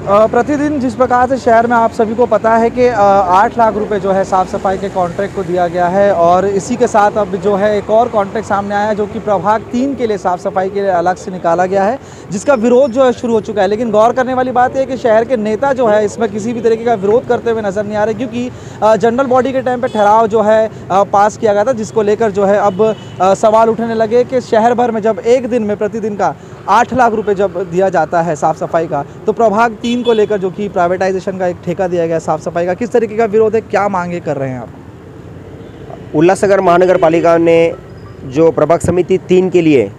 प्रतिदिन जिस प्रकार से शहर में आप सभी को पता है कि 8 लाख रुपए जो है साफ़ सफाई के कॉन्ट्रैक्ट को दिया गया है और इसी के साथ अब जो है एक और कॉन्ट्रैक्ट सामने आया है जो कि प्रभाग 3 के लिए साफ़ सफाई के लिए अलग से निकाला गया है, जिसका विरोध जो है शुरू हो चुका है। लेकिन गौर करने वाली बात है कि शहर के नेता जो है इसमें किसी भी तरीके का विरोध करते हुए नज़र नहीं आ रहे, क्योंकि जनरल बॉडी के टाइम पर ठहराव जो है पास किया गया था, जिसको लेकर जो है अब सवाल उठने लगे कि शहर भर में जब एक दिन में प्रतिदिन का 8 लाख रुपए जब दिया जाता है साफ़ सफाई का, तो प्रभाग 3 को लेकर जो कि प्राइवेटाइजेशन का एक ठेका दिया गया साफ़ सफाई का, किस तरीके का विरोध है, क्या मांगे कर रहे हैं आप? उल्लासनगर महानगर पालिका ने जो प्रभाग समिति 3 के लिए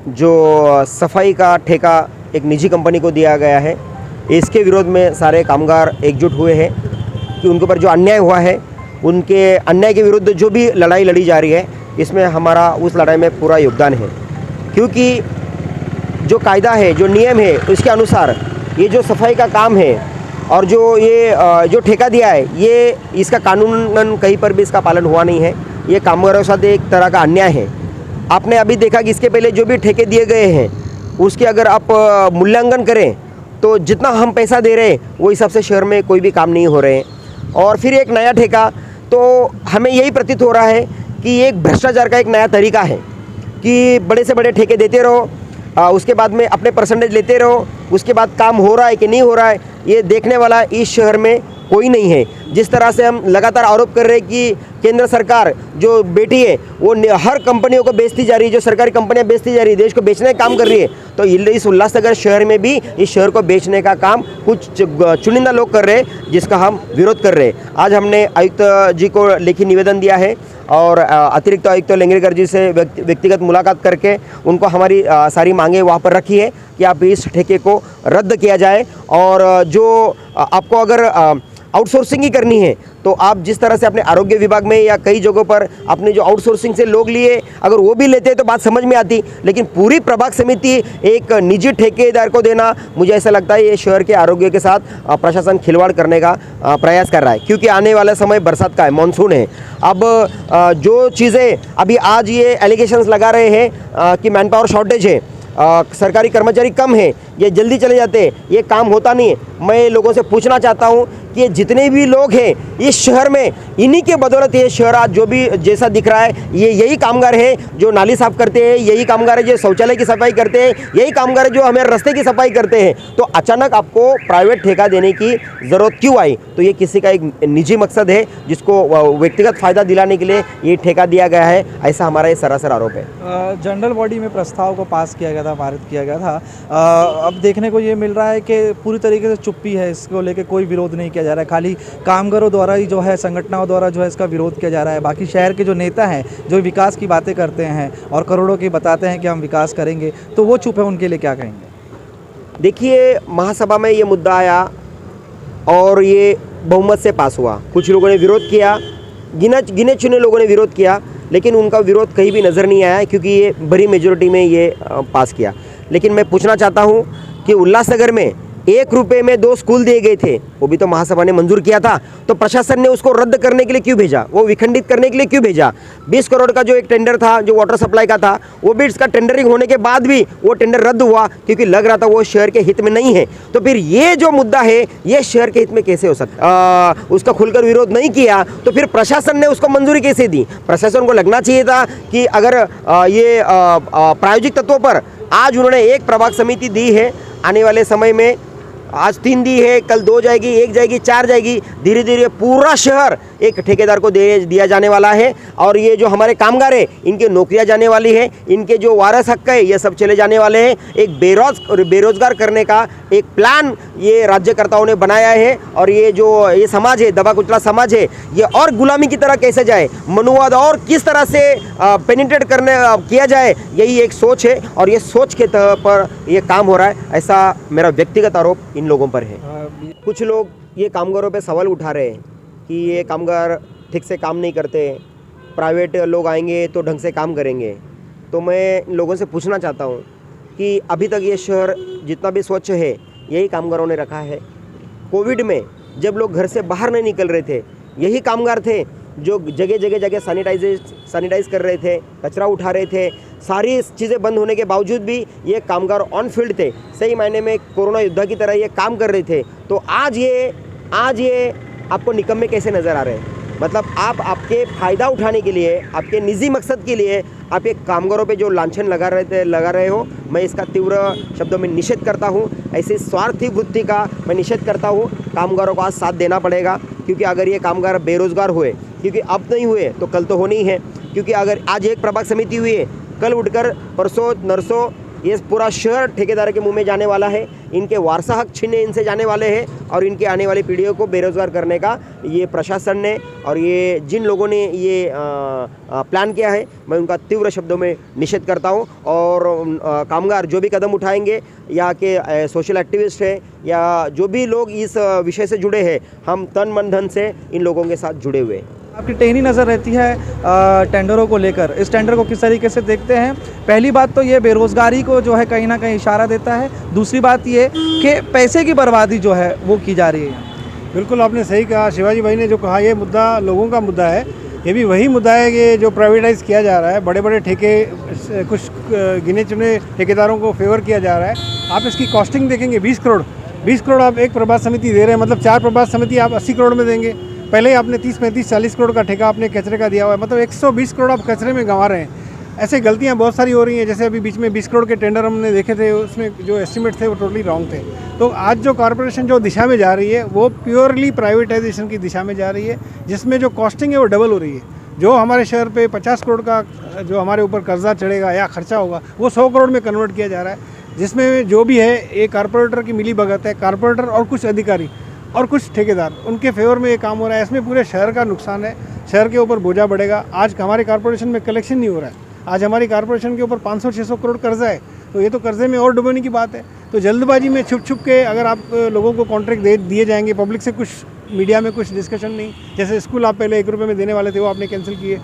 जो सफाई का ठेका एक निजी कंपनी को दिया गया है, इसके विरोध में सारे कामगार एकजुट हुए हैं कि उनके ऊपर जो अन्याय हुआ है, उनके अन्याय के विरुद्ध जो भी लड़ाई लड़ी जा रही है, इसमें हमारा उस लड़ाई में पूरा योगदान है। क्योंकि जो कायदा है, जो नियम है, उसके अनुसार ये जो सफाई का काम है और जो ठेका दिया है, ये इसका कानूनन कहीं पर भी इसका पालन हुआ नहीं है। ये कामगारों के साथ एक तरह का अन्याय है। आपने अभी देखा कि इसके पहले जो भी ठेके दिए गए हैं, उसके अगर आप मूल्यांकन करें तो जितना हम पैसा दे रहे हैं वो हिसाब से शहर में कोई भी काम नहीं हो रहे हैं। और फिर एक नया ठेका, तो हमें यही प्रतीत हो रहा है कि एक भ्रष्टाचार का एक नया तरीका है कि बड़े से बड़े ठेके देते रहो, उसके बाद में अपने परसेंटेज लेते रहो, उसके बाद काम हो रहा है कि नहीं हो रहा है ये देखने वाला इस शहर में कोई नहीं है। जिस तरह से हम लगातार आरोप कर रहे हैं कि केंद्र सरकार जो बेटी है वो हर कंपनियों को बेचती जा रही है, जो सरकारी कंपनियां बेचती जा रही है, देश को बेचने का काम कर रही है, तो इस उल्लासनगर शहर में भी इस शहर को बेचने का काम कुछ चुनिंदा लोग कर रहे हैं, जिसका हम विरोध कर रहे हैं। आज हमने आयुक्त जी को लिखित निवेदन दिया है और अतिरिक्त आयुक्त लेंगरेकर जी से व्यक्तिगत मुलाकात करके उनको हमारी सारी मांगे वहाँ पर रखी है कि आप इस ठेके को रद्द किया जाए। और जो आपको अगर आउटसोर्सिंग ही करनी है तो आप जिस तरह से अपने आरोग्य विभाग में या कई जगहों पर अपने जो आउटसोर्सिंग से लोग लिए, अगर वो भी लेते तो बात समझ में आती, लेकिन पूरी प्रभाग समिति एक निजी ठेकेदार को देना, मुझे ऐसा लगता है ये शहर के आरोग्य के साथ प्रशासन खिलवाड़ करने का प्रयास कर रहा है। क्योंकि आने वाला समय बरसात का है, मानसून है। अब जो चीज़ें अभी आज ये एलिगेशंस लगा रहे हैं कि मैन पावर शॉर्टेज है, सरकारी कर्मचारी कम है, ये जल्दी चले जाते हैं, ये काम होता नहीं है। मैं लोगों से पूछना चाहता हूँ कि ये जितने भी लोग हैं इस शहर में, इन्हीं के बदौलत ये शहर आज जो भी जैसा दिख रहा है, ये यही कामगार है जो नाली साफ़ करते हैं, यही कामगार है जो शौचालय की सफाई करते हैं, यही कामगार है जो हमें रास्ते की सफाई करते हैं। तो अचानक आपको प्राइवेट ठेका देने की ज़रूरत क्यों आई? तो ये किसी का एक निजी मकसद है जिसको व्यक्तिगत फ़ायदा दिलाने के लिए ये ठेका दिया गया है, ऐसा हमारा ये सरासर आरोप है। जनरल बॉडी में प्रस्ताव को पास किया गया था, पारित किया गया था। अब देखने को ये मिल रहा है कि पूरी तरीके से चुप्पी है, इसको लेके कोई विरोध नहीं किया जा रहा है, खाली कामगारों द्वारा ही जो है, संगठनों द्वारा जो है इसका विरोध किया जा रहा है। बाकी शहर के जो नेता हैं जो विकास की बातें करते हैं और करोड़ों की बताते हैं कि हम विकास करेंगे, तो वो चुप है, उनके लिए क्या कहेंगे? देखिए, महासभा में ये मुद्दा आया और ये बहुमत से पास हुआ। कुछ लोगों ने विरोध किया, गिने चुने लोगों ने विरोध किया, लेकिन उनका विरोध कहीं भी नज़र नहीं आया क्योंकि ये बड़ी मेजोरिटी में ये पास किया। लेकिन मैं पूछना चाहता हूँ कि उल्लासनगर में 1 रुपये में 2 स्कूल दिए गए थे, वो भी तो महासभा ने मंजूर किया था, तो प्रशासन ने उसको रद्द करने के लिए क्यों भेजा? वो विखंडित करने के लिए क्यों भेजा? 20 करोड़ का जो एक टेंडर था जो वाटर सप्लाई का था, वो भी इसका टेंडरिंग होने के बाद भी वो टेंडर रद्द हुआ क्योंकि लग रहा था वो शहर के हित में नहीं है। तो फिर ये जो मुद्दा है ये शहर के हित में कैसे हो सकता? उसका खुलकर विरोध नहीं किया तो फिर प्रशासन ने उसको मंजूरी कैसे दी? प्रशासन को लगना चाहिए था कि अगर ये प्रायोजिक तत्वों पर आज उन्होंने एक प्रभाग समिति दी है, आने वाले समय में आज 3 दी है, कल 2 जाएगी, 1 जाएगी, 4 जाएगी, धीरे धीरे पूरा शहर एक ठेकेदार को दिया जाने वाला है। और ये जो हमारे कामगार हैं इनके नौकरियां जाने वाली है, इनके जो वारस हक है ये सब चले जाने वाले हैं। एक बेरोजगार करने का एक प्लान ये राज्यकर्ताओं ने बनाया है। और ये समाज है, दबा कुचला समाज है, ये और गुलामी की तरह कैसे जाए, मनुवाद और किस तरह से पेनिट्रेट किया जाए, यही एक सोच है और ये सोच के तौर पर ये काम हो रहा है, ऐसा मेरा व्यक्तिगत आरोप इन लोगों पर है। कुछ लोग ये कामगारों पे सवाल उठा रहे हैं कि ये कामगार ठीक से काम नहीं करते, प्राइवेट लोग आएंगे तो ढंग से काम करेंगे। तो मैं लोगों से पूछना चाहता हूँ कि अभी तक ये शहर जितना भी स्वच्छ है यही कामगारों ने रखा है। कोविड में जब लोग घर से बाहर नहीं निकल रहे थे, यही कामगार थे जो जगह जगह सैनिटाइज कर रहे थे, कचरा उठा रहे थे, सारी चीज़ें बंद होने के बावजूद भी ये कामगार ऑन फील्ड थे, सही मायने में कोरोना योद्धा की तरह ये काम कर रहे थे। तो आज ये आपको निकम्मे कैसे नज़र आ रहे हैं? मतलब आप आपके फ़ायदा उठाने के लिए, आपके निजी मकसद के लिए आप एक कामगारों पे जो लांछन लगा रहे हो, मैं इसका तीव्र शब्दों में निषेध करता हूँ। ऐसी स्वार्थी वृत्ति का मैं निषेध करता हूँ। कामगारों को आज साथ देना पड़ेगा, क्योंकि अगर ये कामगार बेरोज़गार हुए, क्योंकि अब नहीं हुए तो कल तो होने ही है, क्योंकि अगर आज एक प्रभाग समिति हुई है, कल उठकर परसों नरसों ये पूरा शहर ठेकेदार के मुंह में जाने वाला है। इनके वारसा हक छीनने इनसे जाने वाले हैं और इनके आने वाली पीढ़ियों को बेरोज़गार करने का ये प्रशासन ने और ये जिन लोगों ने ये प्लान किया है, मैं उनका तीव्र शब्दों में निषेध करता हूं। और कामगार जो भी कदम उठाएंगे, या के सोशल एक्टिविस्ट है या जो भी लोग इस विषय से जुड़े हैं, हम तन मन धन से इन लोगों के साथ जुड़े हुए हैं। आपकी टेढ़ी नज़र रहती है टेंडरों को लेकर, इस टेंडर को किस तरीके से देखते हैं? पहली बात तो ये बेरोज़गारी को जो है कहीं ना कहीं इशारा देता है, दूसरी बात ये कि पैसे की बर्बादी जो है वो की जा रही है। बिल्कुल आपने सही कहा, शिवाजी भाई ने जो कहा, ये मुद्दा लोगों का मुद्दा है। ये भी वही मुद्दा है कि जो प्राइवेटाइज़ किया जा रहा है, बड़े बड़े ठेके, कुछ गिने चुने ठेकेदारों को फेवर किया जा रहा है। आप इसकी कॉस्टिंग देखेंगे, 20 करोड़ आप एक प्रभाग समिति दे रहे हैं, मतलब 4 प्रभाग समिति आप 80 करोड़ में देंगे। पहले ही आपने 30, 35, 40 करोड़ का ठेका आपने कचरे का दिया हुआ है, मतलब 120 करोड़ आप कचरे में गंवा रहे हैं। ऐसे गलतियां बहुत सारी हो रही हैं। जैसे अभी बीच में 20 करोड़ के टेंडर हमने देखे थे, उसमें जो एस्टिमेट थे वो टोटली रॉन्ग थे। तो आज जो कॉरपोरेशन जो दिशा में जा रही है वो प्योरली प्राइवेटाइजेशन की दिशा में जा रही है, जिसमें जो कॉस्टिंग है वो डबल हो रही है। जो हमारे शहर पे 50 करोड़ का जो हमारे ऊपर कर्जा चढ़ेगा या खर्चा होगा, वो 100 करोड़ में कन्वर्ट किया जा रहा है, जिसमें जो भी है एक कारपोरेटर की मिली भगत है। कारपोरेटर और कुछ अधिकारी और कुछ ठेकेदार, उनके फेवर में ये काम हो रहा है। इसमें पूरे शहर का नुकसान है, शहर के ऊपर बोझा बढ़ेगा। आज हमारे कारपोरेशन में कलेक्शन नहीं हो रहा है, आज हमारी कारपोरेशन के ऊपर 500-600 करोड़ कर्जा है, तो ये तो कर्जे में और डुबोने की बात है। तो जल्दबाजी में छुप के अगर आप लोगों को कॉन्ट्रैक्ट दिए जाएंगे, पब्लिक से कुछ मीडिया में कुछ डिस्कशन नहीं, जैसे स्कूल आप पहले 1 रुपये में देने वाले थे, वो आपने कैंसिल किए।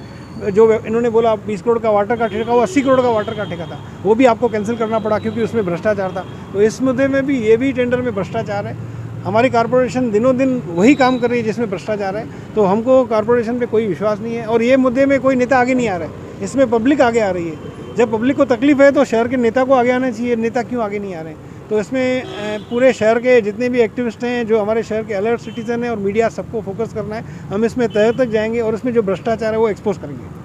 जो इन्होंने बोला 20 करोड़ का वाटर का ठेका, वो 80 करोड़ का वाटर का ठेका था, वो भी आपको कैंसिल करना पड़ा क्योंकि उसमें भ्रष्टाचार था। तो इस मुद्दे में भी, ये भी टेंडर में भ्रष्टाचार है। हमारी कारपोरेशन दिनों दिन वही काम कर रही है जिसमें भ्रष्टाचार है। तो हमको कारपोरेशन पे कोई विश्वास नहीं है और ये मुद्दे में कोई नेता आगे नहीं आ रहा है, इसमें पब्लिक आगे आ रही है। जब पब्लिक को तकलीफ है तो शहर के नेता को आगे आना चाहिए, नेता क्यों आगे नहीं आ रहे हैं? तो इसमें पूरे शहर के जितने भी एक्टिविस्ट हैं, जो हमारे शहर के अलर्ट सिटीजन हैं और मीडिया, सबको फोकस करना है। हम इसमें तह तक जाएंगे और इसमें जो भ्रष्टाचार है वो एक्सपोज करेंगे।